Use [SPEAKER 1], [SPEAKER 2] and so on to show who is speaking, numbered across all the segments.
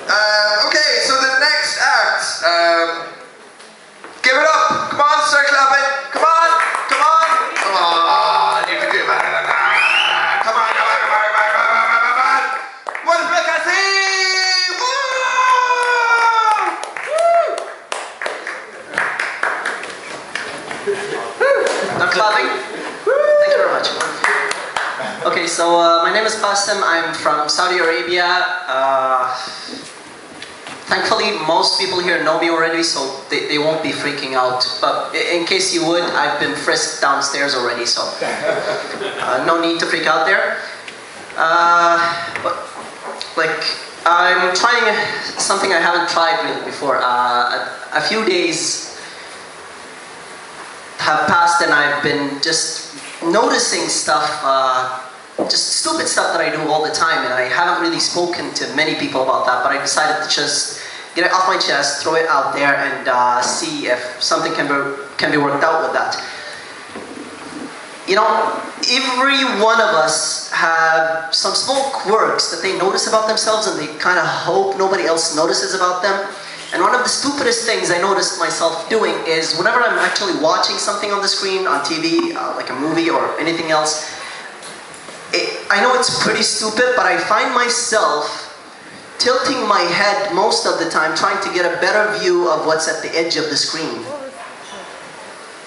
[SPEAKER 1] Okay, so the next act. Give it up. Come on, start clapping. Come on, come on, come on. You can do better than that. Come on, come on, come on, come on, come on, come on. What is Bekasi?
[SPEAKER 2] Done clapping? Thank you very much. Okay, so my name is Qasim. I'm from Saudi Arabia. Thankfully, most people here know me already, so they won't be freaking out. But in case you would, I've been frisked downstairs already, so no need to freak out there. But like, I'm trying something I haven't tried really before. A few days have passed and I've been just noticing stuff, just stupid stuff that I do all the time, and I haven't really spoken to many people about that, but I decided to just get it off my chest, throw it out there, and see if something can be worked out with that. You know, every one of us have some small quirks that they notice about themselves and they kind of hope nobody else notices about them. And one of the stupidest things I noticed myself doing is whenever I'm actually watching something on the screen, on TV, like a movie or anything else, I know it's pretty stupid, but I find myself tilting my head most of the time, trying to get a better view of what's at the edge of the screen.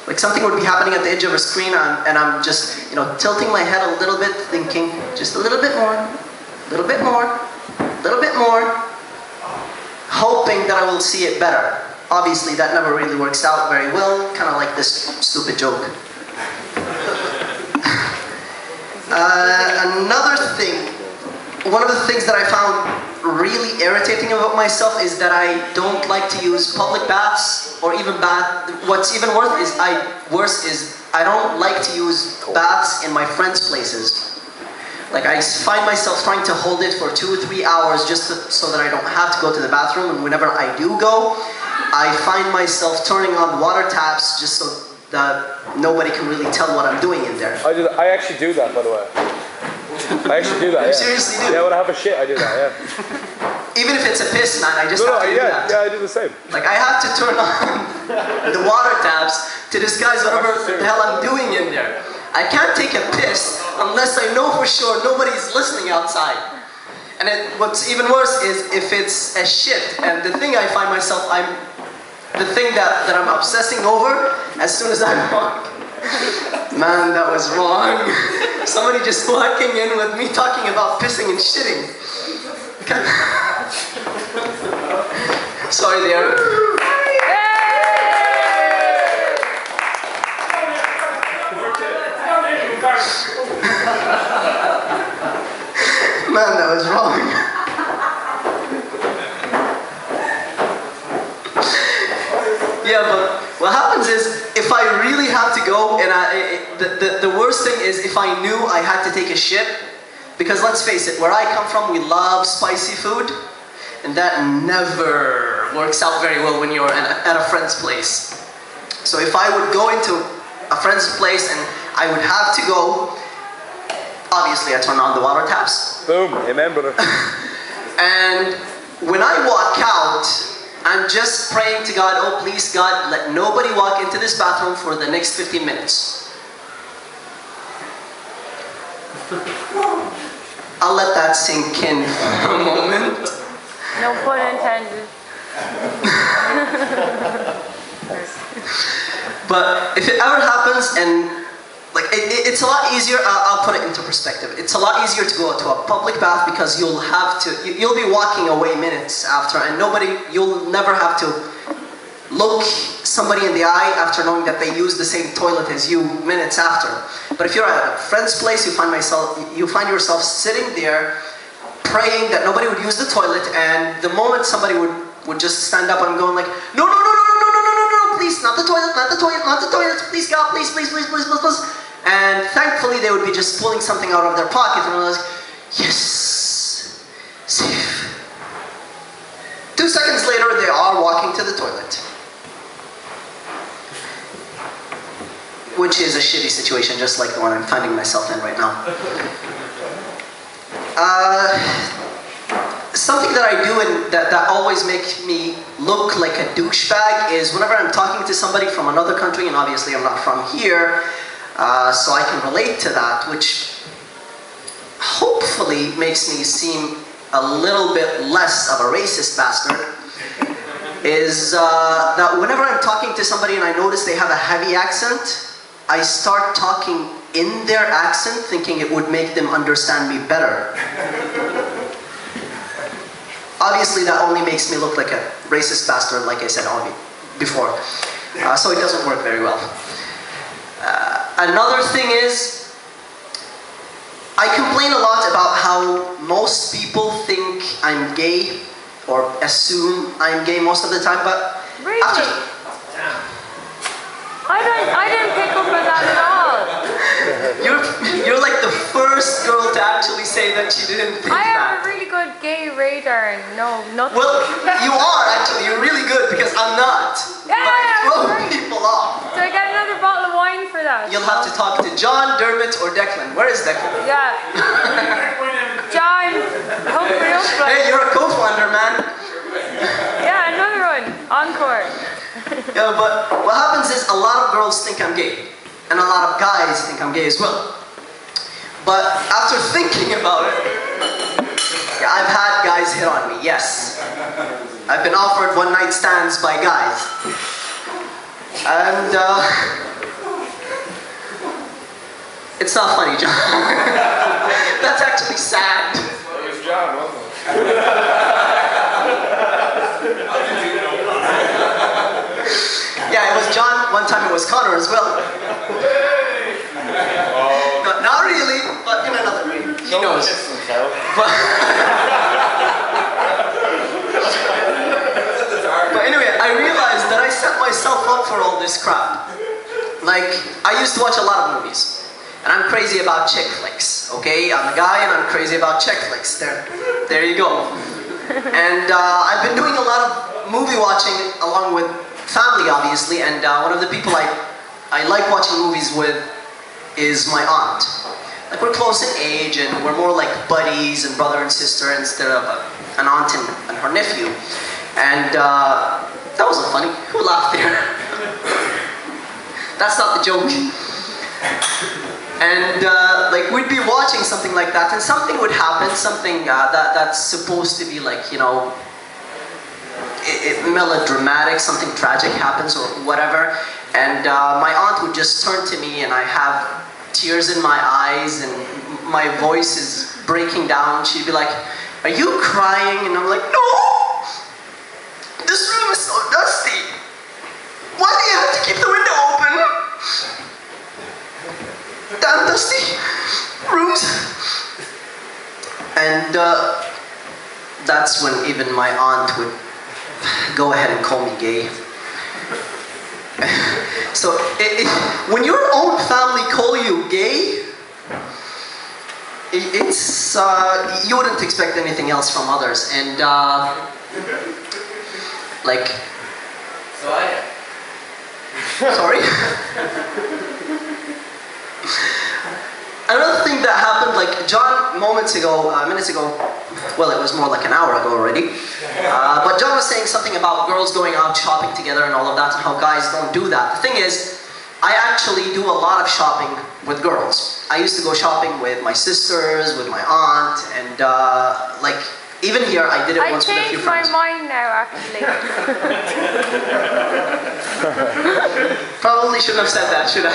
[SPEAKER 2] Like something would be happening at the edge of a screen, and I'm just, you know, tilting my head a little bit, thinking, just a little bit more, a little bit more, a little bit more, hoping that I will see it better. Obviously, that never really works out very well, kind of like this stupid joke. Another thing, one of the things that I found really irritating about myself is that I don't like to use public baths, or even what's even worse is I don't like to use baths in my friends' places. Like, I find myself trying to hold it for 2 or 3 hours just so that I don't have to go to the bathroom, and whenever I do go, I find myself turning on the water taps just so that nobody can really tell what I'm doing in there.
[SPEAKER 3] I actually do that, by the way. I actually do that, yeah.
[SPEAKER 2] Seriously do?
[SPEAKER 3] Yeah, when I have a shit, I do that, yeah.
[SPEAKER 2] Even if it's a piss, man, I just have to do that.
[SPEAKER 3] Yeah, I do the same.
[SPEAKER 2] Like, I have to turn on the water taps to disguise whatever the hell I'm doing in there. I can't take a piss unless I know for sure nobody's listening outside. And what's even worse is if it's a shit, and the thing I find myself, the thing that I'm obsessing over as soon as I walk. Man, that was wrong. Somebody just walking in with me talking about pissing and shitting. Okay. Sorry there. Man, that was wrong. Yeah, but what happens is, if I really have to go, and the worst thing is if I knew I had to take a shit, because let's face it, where I come from, we love spicy food, and that never works out very well when you're at a friend's place. So if I would go into a friend's place and I would have to go, obviously I turn on the water taps.
[SPEAKER 3] Boom, amen, brother.
[SPEAKER 2] And when I walk out, I'm just praying to God, oh please God, let nobody walk into this bathroom for the next 15 minutes. I'll let that sink in for a moment.
[SPEAKER 4] No pun intended.
[SPEAKER 2] But if it ever happens, and like it's a lot easier, I'll put it into perspective. It's a lot easier to go to a public bath because you'll be walking away minutes after, and you'll never have to look somebody in the eye after knowing that they use the same toilet as you minutes after. But if you're at a friend's place, you find yourself sitting there praying that nobody would use the toilet, and the moment somebody would just stand up, I'm going like, no, no, no, no, no, no, no, no, no, please, not the toilet, not the toilet, not the toilet, please God, please, please, please, please, please, please. And thankfully they would be just pulling something out of their pocket, and I was like, yes, safe. 2 seconds later, they are walking to the toilet. Which is a shitty situation, just like the one I'm finding myself in right now. something that I do and that always makes me look like a douchebag is whenever I'm talking to somebody from another country, and obviously I'm not from here, so I can relate to that, which hopefully makes me seem a little bit less of a racist bastard, is that whenever I'm talking to somebody and I notice they have a heavy accent, I start talking in their accent thinking it would make them understand me better. Obviously that only makes me look like a racist bastard, like I said before. So it doesn't work very well. Another thing is, I complain a lot about how most people think I'm gay, or assume I'm gay most of the time, but
[SPEAKER 4] Really?
[SPEAKER 2] after...
[SPEAKER 4] I didn't pick up on that at all.
[SPEAKER 2] You're like the first girl to actually say that she didn't think
[SPEAKER 4] I
[SPEAKER 2] that.
[SPEAKER 4] have a really good gay radar and no, nothing.
[SPEAKER 2] Well, you are actually, you're really good because I'm not.
[SPEAKER 4] Yeah,
[SPEAKER 2] but I throw
[SPEAKER 4] right.
[SPEAKER 2] people off.
[SPEAKER 4] So I got another bottle of wine for that.
[SPEAKER 2] You'll have to talk to John, Dermot, or Declan. Where is Declan?
[SPEAKER 4] Yeah. John, hook me up.
[SPEAKER 2] Hey, you're a co-founder, man.
[SPEAKER 4] Yeah, another one. Encore.
[SPEAKER 2] Yeah, but what happens is a lot of girls think I'm gay, and a lot of guys think I'm gay as well. But after thinking about it, yeah, I've had guys hit on me, yes. I've been offered one-night stands by guys. And, it's not funny, John. That's actually sad.
[SPEAKER 3] It was John, wasn't it?
[SPEAKER 2] Yeah, it was John. One time it was Connor as well. No, not really, but in another way. He knows. But anyway, I realized that I set myself up for all this crap. Like, I used to watch a lot of movies. And I'm crazy about chick flicks, okay? I'm a guy and I'm crazy about chick flicks. There you go. And I've been doing a lot of movie watching along with family, obviously, and one of the people I like watching movies with is my aunt. Like, we're close in age and we're more like buddies and brother and sister instead of an aunt and her nephew. And that wasn't funny. Who laughed there? That's not the joke. And like, we'd be watching something like that and something would happen, something that's supposed to be like, you know, melodramatic, something tragic happens or whatever, and my aunt would just turn to me and I have tears in my eyes and my voice is breaking down. She'd be like, "Are you crying?" And I'm like, "No! This room is so dusty. Why do you have to keep the window open? Damn dusty rooms." And that's when even my aunt would go ahead and call me gay. So when your own family call you gay, it's you wouldn't expect anything else from others. And like,
[SPEAKER 5] So I
[SPEAKER 2] sorry. Another thing that happened, like John minutes ago, well, it was more like an hour ago already, but John was saying something about girls going out shopping together and all of that and how guys don't do that. The thing is, I actually do a lot of shopping with girls. I used to go shopping with my sisters, with my aunt, and like, even here, I did it
[SPEAKER 4] I
[SPEAKER 2] once with a few
[SPEAKER 4] changed my
[SPEAKER 2] friends.
[SPEAKER 4] mind now, actually.
[SPEAKER 2] Probably shouldn't have said that, should I?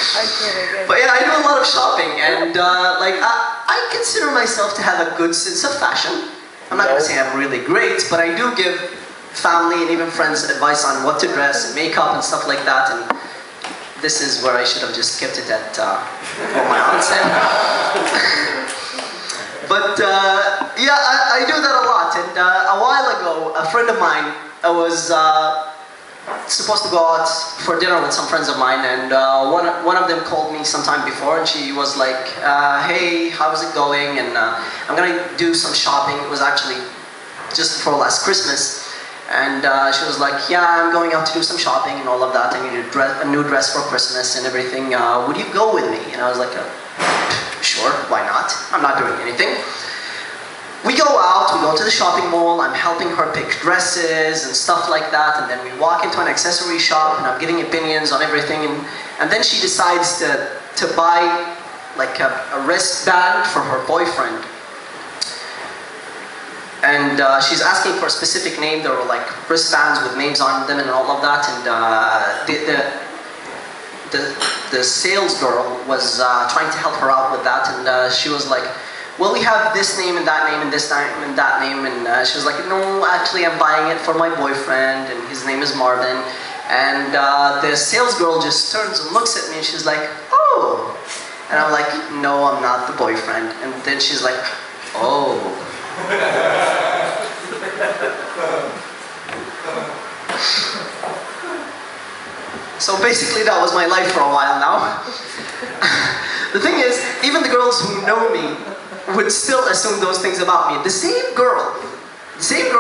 [SPEAKER 4] I did.
[SPEAKER 2] But yeah, I do a lot of shopping, and like I consider myself to have a good sense of fashion. I'm not gonna say I'm really great, but I do give family and even friends advice on what to dress and makeup and stuff like that. And this is where I should have just kept it at what my aunt said. But yeah, I do that a lot. And a while ago, a friend of mine was supposed to go out for dinner with some friends of mine, and one of them called me sometime before, and she was like, "Hey, how's it going? And I'm gonna do some shopping." It was actually just before last Christmas, and she was like, "Yeah, I'm going out to do some shopping and all of that. I need a new dress for Christmas and everything. Would you go with me?" And I was like, "Sure, why not? I'm not doing anything." we go out, we go to the shopping mall, I'm helping her pick dresses and stuff like that, and then we walk into an accessory shop and I'm giving opinions on everything, and then she decides to buy like a wristband for her boyfriend. And she's asking for a specific name. There were like wristbands with names on them and all of that, and the sales girl was trying to help her out with that, and she was like, well, we have this name and that name and this name and that name, and she was like, no, actually I'm buying it for my boyfriend, and his name is Marvin. And the sales girl just turns and looks at me and she's like, oh. And I'm like, no, I'm not the boyfriend. And then she's like, oh. So basically that was my life for a while now. The thing is, even the girls who know me would still assume those things about me. The same girl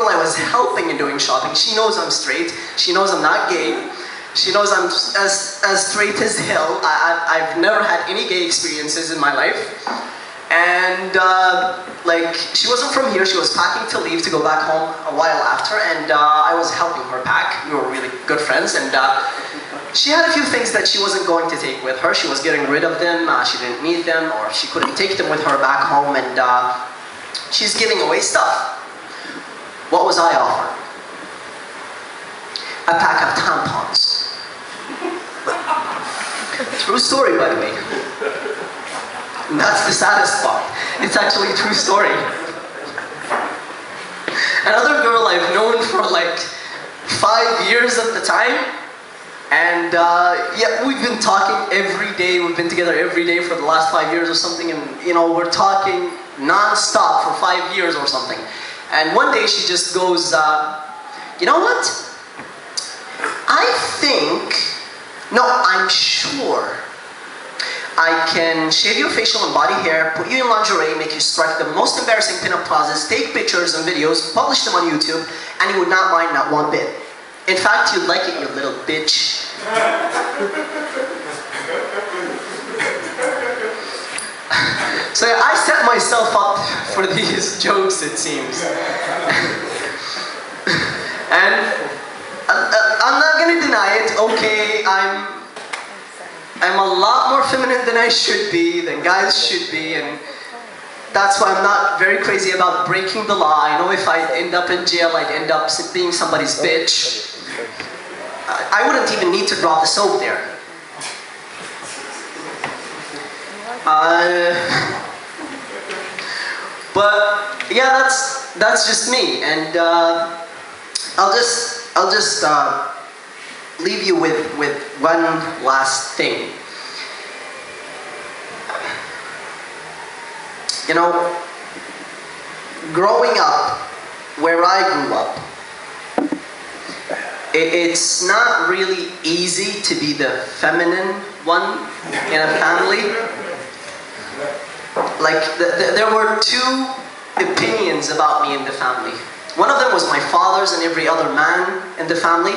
[SPEAKER 2] I was helping in doing shopping, she knows I'm straight, she knows I'm not gay, she knows I'm as straight as hell. I've never had any gay experiences in my life. And like, she wasn't from here, she was packing to leave to go back home a while after, and I was helping her pack. We were really good friends, and she had a few things that she wasn't going to take with her. She was getting rid of them, she didn't need them, or she couldn't take them with her back home, and she's giving away stuff. What was I offered? A pack of tampons. True story, by the way. And that's the saddest part. It's actually a true story. Another girl I've known for like 5 years at the time, and yeah, we've been talking every day. We've been together every day for the last 5 years or something, and you know, we're talking non-stop for 5 years or something. And one day she just goes, you know what? I'm sure I can shave your facial and body hair, put you in lingerie, make you strike the most embarrassing pinup poses, take pictures and videos, publish them on YouTube, and you would not mind not one bit. In fact, you'd like it, you little bitch. So yeah, I set myself up for these jokes, it seems. And I'm not gonna deny it. Okay, I'm a lot more feminine than I should be, than guys should be, and that's why I'm not very crazy about breaking the law. I know if I end up in jail, I'd end up being somebody's bitch. I wouldn't even need to drop the soap there. But yeah, that's just me, and I'll just leave you with one last thing. You know, growing up where I grew up, it's not really easy to be the feminine one in a family. Like, there were two opinions about me in the family. One of them was my father's and every other man in the family.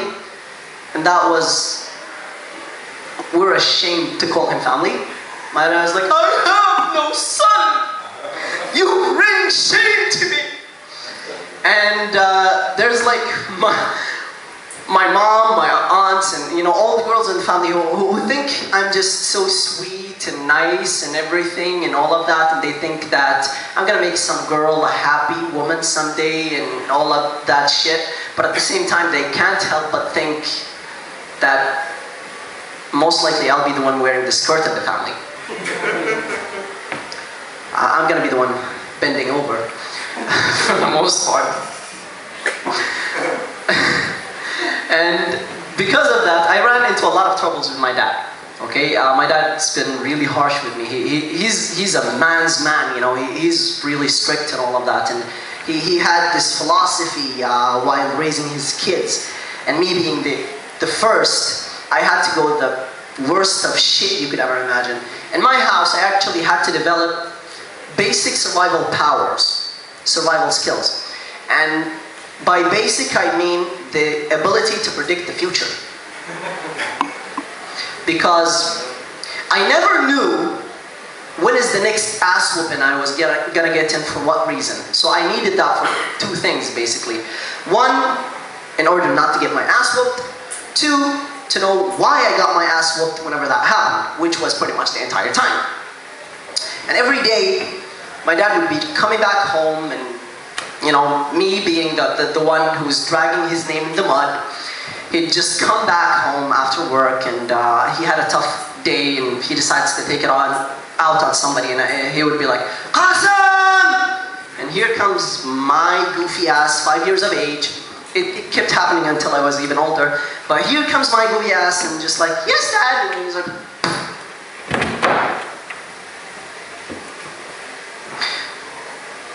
[SPEAKER 2] And that was, we're ashamed to call him family. My dad was like, I have no son! You bring shame to me! And there's like my mom, my aunts, and you know, all the girls in the family who think I'm just so sweet and nice and everything and all of that, and they think that I'm gonna make some girl a happy woman someday and all of that shit. But at the same time, they can't help but think that most likely I'll be the one wearing the skirt of the family. I'm gonna be the one bending over for the most part. And because of that, I ran into a lot of troubles with my dad. Okay, my dad's been really harsh with me. He's a man's man, you know. He's really strict and all of that. And he had this philosophy while raising his kids. And me being the first, I had to go the worst of shit you could ever imagine. In my house, I actually had to develop basic survival powers, survival skills. And by basic, I mean the ability to predict the future. Because I never knew when is the next ass whooping I was gonna get in for what reason. So I needed that for two things basically. One, in order not to get my ass whooped. Two, to know why I got my ass whooped whenever that happened, which was pretty much the entire time. And every day, my dad would be coming back home and, you know, me being the one who's dragging his name in the mud, he'd just come back home after work and he had a tough day and he decides to take it out on somebody and he would be like, Qasim! And here comes my goofy ass, 5 years of age. It kept happening until I was even older. But here comes my goofy ass and just like, yes, Dad. And he's like,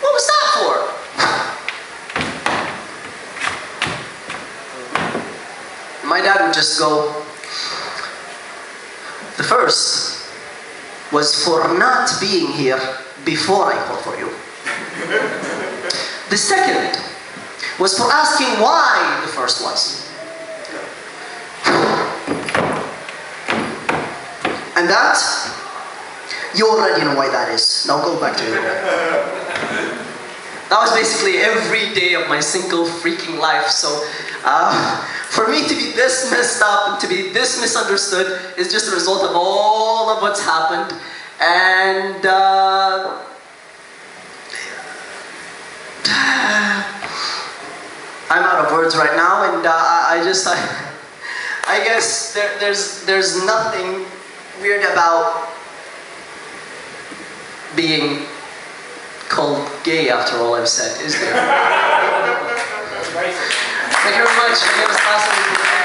[SPEAKER 2] what was that for? My dad would just go, the first was for not being here before I called for you. The second was for asking why the first was. And that, you already know why that is. Now go back to it. That was basically every day of my single freaking life. So for me to be this messed up and to be this misunderstood is just a result of all of what's happened. And I'm out of words right now, and I guess there's nothing weird about being called gay after all I've said, is there? Thank you very much. My name is Qasim.